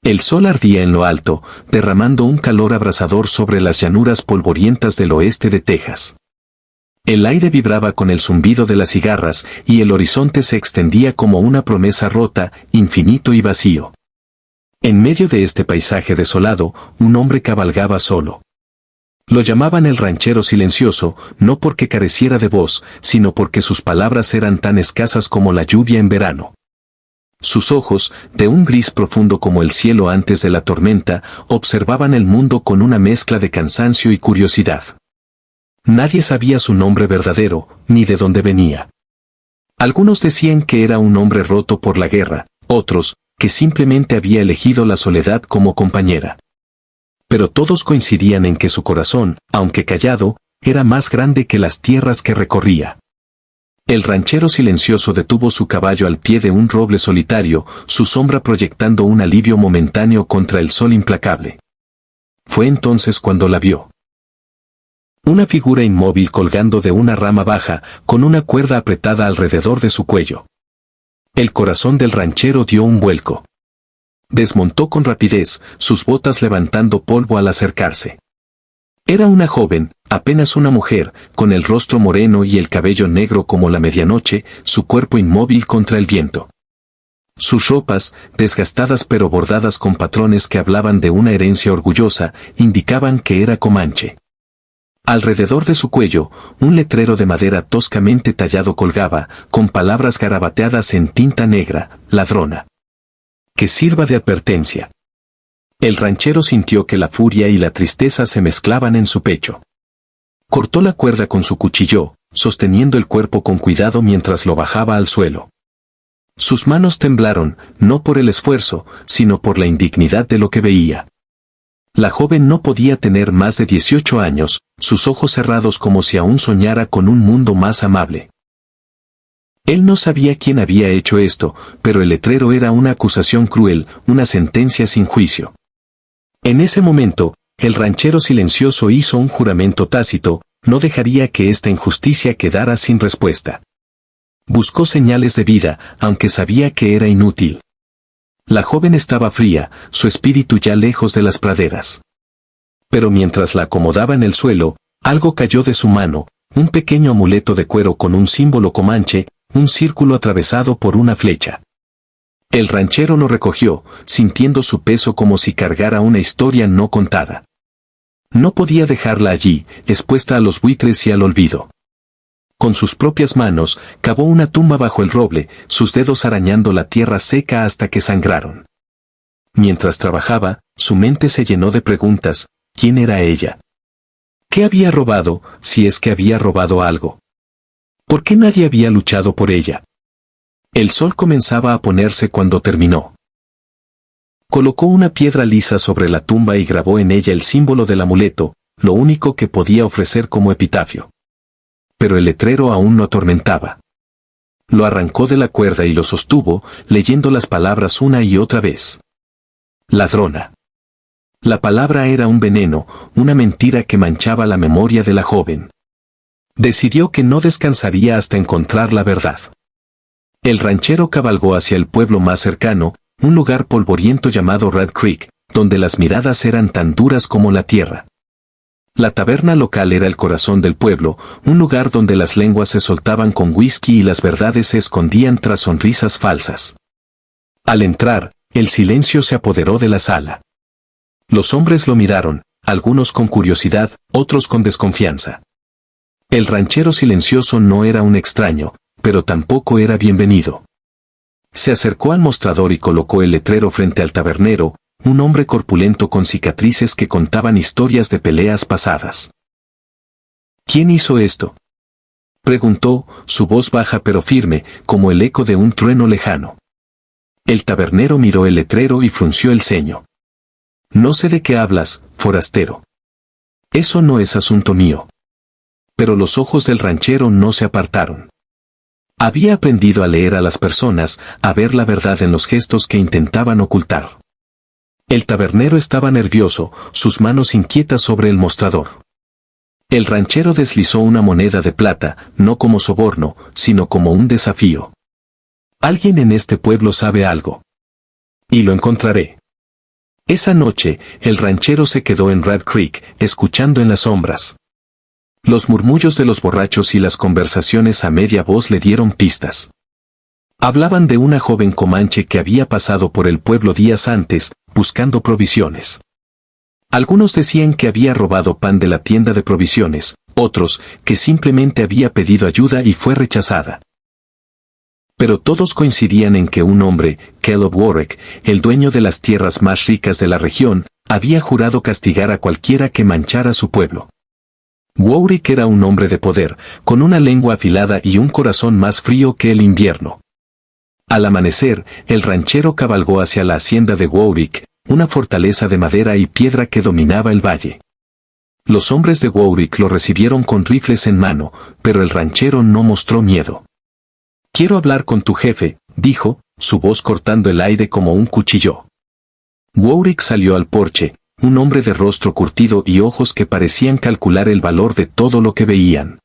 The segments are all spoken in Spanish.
El sol ardía en lo alto, derramando un calor abrasador sobre las llanuras polvorientas del oeste de Texas. El aire vibraba con el zumbido de las cigarras y el horizonte se extendía como una promesa rota, infinito y vacío. En medio de este paisaje desolado, un hombre cabalgaba solo. Lo llamaban el ranchero silencioso, no porque careciera de voz, sino porque sus palabras eran tan escasas como la lluvia en verano. Sus ojos, de un gris profundo como el cielo antes de la tormenta, observaban el mundo con una mezcla de cansancio y curiosidad. Nadie sabía su nombre verdadero, ni de dónde venía. Algunos decían que era un hombre roto por la guerra, otros, que simplemente había elegido la soledad como compañera. Pero todos coincidían en que su corazón, aunque callado, era más grande que las tierras que recorría. El ranchero silencioso detuvo su caballo al pie de un roble solitario, su sombra proyectando un alivio momentáneo contra el sol implacable. Fue entonces cuando la vio. Una figura inmóvil colgando de una rama baja, con una cuerda apretada alrededor de su cuello. El corazón del ranchero dio un vuelco. Desmontó con rapidez, sus botas levantando polvo al acercarse. Era una joven, apenas una mujer, con el rostro moreno y el cabello negro como la medianoche, su cuerpo inmóvil contra el viento. Sus ropas, desgastadas pero bordadas con patrones que hablaban de una herencia orgullosa, indicaban que era comanche. Alrededor de su cuello, un letrero de madera toscamente tallado colgaba, con palabras garabateadas en tinta negra, ladrona. Que sirva de advertencia. El ranchero sintió que la furia y la tristeza se mezclaban en su pecho. Cortó la cuerda con su cuchillo, sosteniendo el cuerpo con cuidado mientras lo bajaba al suelo. Sus manos temblaron, no por el esfuerzo, sino por la indignidad de lo que veía. La joven no podía tener más de 18 años, sus ojos cerrados como si aún soñara con un mundo más amable. Él no sabía quién había hecho esto, pero el letrero era una acusación cruel, una sentencia sin juicio. En ese momento, el ranchero silencioso hizo un juramento tácito, no dejaría que esta injusticia quedara sin respuesta. Buscó señales de vida, aunque sabía que era inútil. La joven estaba fría, su espíritu ya lejos de las praderas. Pero mientras la acomodaba en el suelo, algo cayó de su mano, un pequeño amuleto de cuero con un símbolo comanche, un círculo atravesado por una flecha. El ranchero lo recogió, sintiendo su peso como si cargara una historia no contada. No podía dejarla allí, expuesta a los buitres y al olvido. Con sus propias manos, cavó una tumba bajo el roble, sus dedos arañando la tierra seca hasta que sangraron. Mientras trabajaba, su mente se llenó de preguntas. ¿Quién era ella? ¿Qué había robado, si es que había robado algo? ¿Por qué nadie había luchado por ella? El sol comenzaba a ponerse cuando terminó. Colocó una piedra lisa sobre la tumba y grabó en ella el símbolo del amuleto, lo único que podía ofrecer como epitafio. Pero el letrero aún lo atormentaba. Lo arrancó de la cuerda y lo sostuvo, leyendo las palabras una y otra vez. Ladrona. La palabra era un veneno, una mentira que manchaba la memoria de la joven. Decidió que no descansaría hasta encontrar la verdad. El ranchero cabalgó hacia el pueblo más cercano, un lugar polvoriento llamado Red Creek, donde las miradas eran tan duras como la tierra. La taberna local era el corazón del pueblo, un lugar donde las lenguas se soltaban con whisky y las verdades se escondían tras sonrisas falsas. Al entrar, el silencio se apoderó de la sala. Los hombres lo miraron, algunos con curiosidad, otros con desconfianza. El ranchero silencioso no era un extraño, pero tampoco era bienvenido. Se acercó al mostrador y colocó el letrero frente al tabernero, un hombre corpulento con cicatrices que contaban historias de peleas pasadas. ¿Quién hizo esto?, preguntó, su voz baja pero firme, como el eco de un trueno lejano. El tabernero miró el letrero y frunció el ceño. No sé de qué hablas, forastero. Eso no es asunto mío. Pero los ojos del ranchero no se apartaron. Había aprendido a leer a las personas, a ver la verdad en los gestos que intentaban ocultar. El tabernero estaba nervioso, sus manos inquietas sobre el mostrador. El ranchero deslizó una moneda de plata, no como soborno, sino como un desafío. Alguien en este pueblo sabe algo. Y lo encontraré. Esa noche, el ranchero se quedó en Red Creek, escuchando en las sombras. Los murmullos de los borrachos y las conversaciones a media voz le dieron pistas. Hablaban de una joven comanche que había pasado por el pueblo días antes, buscando provisiones. Algunos decían que había robado pan de la tienda de provisiones, otros, que simplemente había pedido ayuda y fue rechazada. Pero todos coincidían en que un hombre, Caleb Warwick, el dueño de las tierras más ricas de la región, había jurado castigar a cualquiera que manchara su pueblo. Warwick era un hombre de poder, con una lengua afilada y un corazón más frío que el invierno. Al amanecer, el ranchero cabalgó hacia la hacienda de Warwick, una fortaleza de madera y piedra que dominaba el valle. Los hombres de Warwick lo recibieron con rifles en mano, pero el ranchero no mostró miedo. «Quiero hablar con tu jefe», dijo, su voz cortando el aire como un cuchillo. Warwick salió al porche, un hombre de rostro curtido y ojos que parecían calcular el valor de todo lo que veían.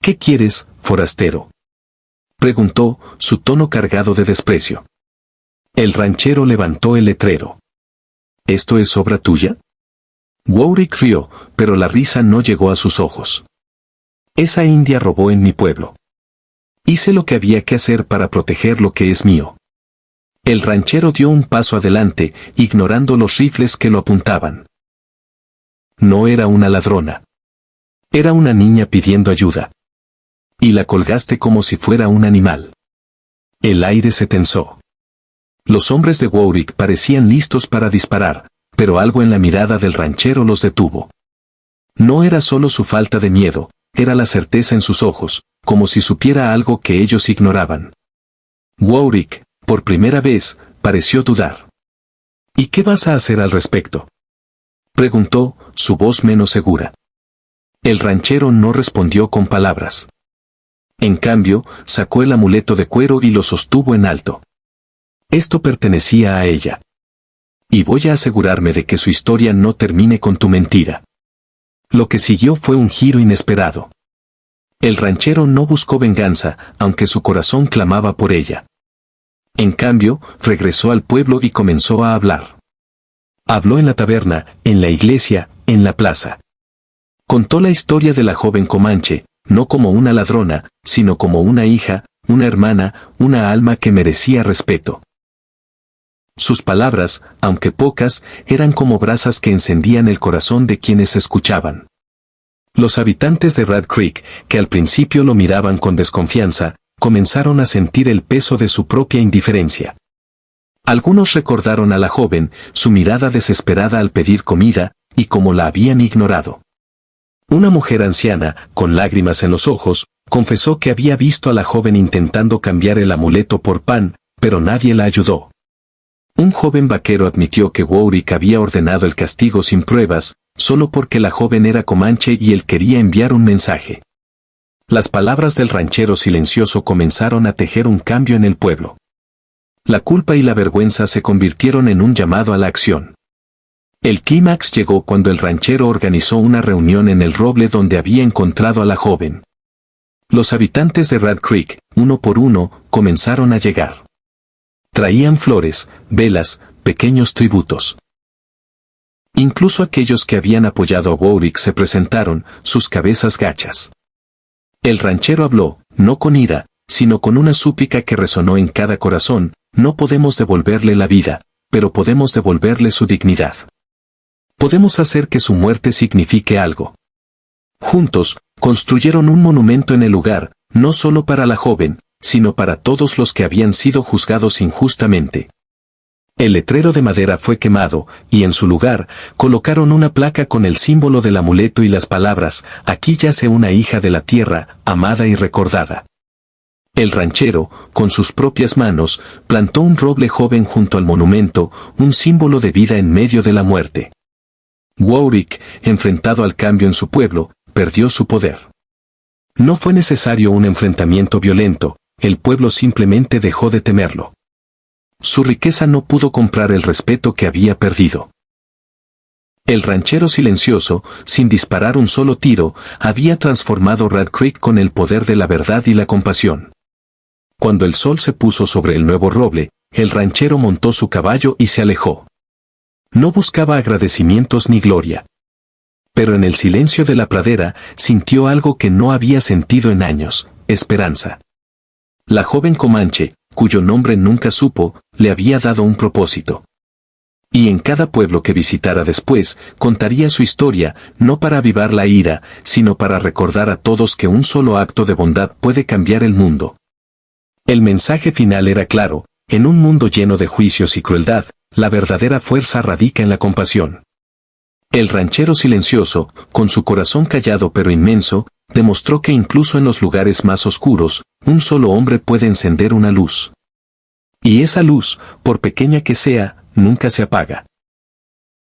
«¿Qué quieres, forastero?», preguntó, su tono cargado de desprecio. El ranchero levantó el letrero. «¿Esto es obra tuya?». Warwick rió, pero la risa no llegó a sus ojos. «Esa india robó en mi pueblo. Hice lo que había que hacer para proteger lo que es mío». El ranchero dio un paso adelante, ignorando los rifles que lo apuntaban. «No era una ladrona. Era una niña pidiendo ayuda. Y la colgaste como si fuera un animal». El aire se tensó. Los hombres de Warwick parecían listos para disparar, pero algo en la mirada del ranchero los detuvo. No era solo su falta de miedo, era la certeza en sus ojos, como si supiera algo que ellos ignoraban. Warwick, por primera vez, pareció dudar. «¿Y qué vas a hacer al respecto?», preguntó, su voz menos segura. El ranchero no respondió con palabras. En cambio, sacó el amuleto de cuero y lo sostuvo en alto. «Esto pertenecía a ella. Y voy a asegurarme de que su historia no termine con tu mentira». Lo que siguió fue un giro inesperado. El ranchero no buscó venganza, aunque su corazón clamaba por ella. En cambio, regresó al pueblo y comenzó a hablar. Habló en la taberna, en la iglesia, en la plaza. Contó la historia de la joven comanche, no como una ladrona, sino como una hija, una hermana, una alma que merecía respeto. Sus palabras, aunque pocas, eran como brasas que encendían el corazón de quienes escuchaban. Los habitantes de Red Creek, que al principio lo miraban con desconfianza, comenzaron a sentir el peso de su propia indiferencia. Algunos recordaron a la joven, su mirada desesperada al pedir comida, y cómo la habían ignorado. Una mujer anciana, con lágrimas en los ojos, confesó que había visto a la joven intentando cambiar el amuleto por pan, pero nadie la ayudó. Un joven vaquero admitió que Warwick había ordenado el castigo sin pruebas, solo porque la joven era comanche y él quería enviar un mensaje. Las palabras del ranchero silencioso comenzaron a tejer un cambio en el pueblo. La culpa y la vergüenza se convirtieron en un llamado a la acción. El clímax llegó cuando el ranchero organizó una reunión en el roble donde había encontrado a la joven. Los habitantes de Red Creek, uno por uno, comenzaron a llegar. Traían flores, velas, pequeños tributos. Incluso aquellos que habían apoyado a Warwick se presentaron, sus cabezas gachas. El ranchero habló, no con ira, sino con una súplica que resonó en cada corazón: no podemos devolverle la vida, pero podemos devolverle su dignidad. Podemos hacer que su muerte signifique algo. Juntos, construyeron un monumento en el lugar, no solo para la joven, sino para todos los que habían sido juzgados injustamente. El letrero de madera fue quemado, y en su lugar, colocaron una placa con el símbolo del amuleto y las palabras: «Aquí yace una hija de la tierra, amada y recordada». El ranchero, con sus propias manos, plantó un roble joven junto al monumento, un símbolo de vida en medio de la muerte. Warwick, enfrentado al cambio en su pueblo, perdió su poder. No fue necesario un enfrentamiento violento, el pueblo simplemente dejó de temerlo. Su riqueza no pudo comprar el respeto que había perdido. El ranchero silencioso, sin disparar un solo tiro, había transformado Red Creek con el poder de la verdad y la compasión. Cuando el sol se puso sobre el nuevo roble, el ranchero montó su caballo y se alejó. No buscaba agradecimientos ni gloria. Pero en el silencio de la pradera sintió algo que no había sentido en años: esperanza. La joven Comanche, cuyo nombre nunca supo, le había dado un propósito. Y en cada pueblo que visitara después, contaría su historia, no para avivar la ira, sino para recordar a todos que un solo acto de bondad puede cambiar el mundo. El mensaje final era claro: en un mundo lleno de juicios y crueldad, la verdadera fuerza radica en la compasión. El ranchero silencioso, con su corazón callado pero inmenso, demostró que incluso en los lugares más oscuros, un solo hombre puede encender una luz. Y esa luz, por pequeña que sea, nunca se apaga.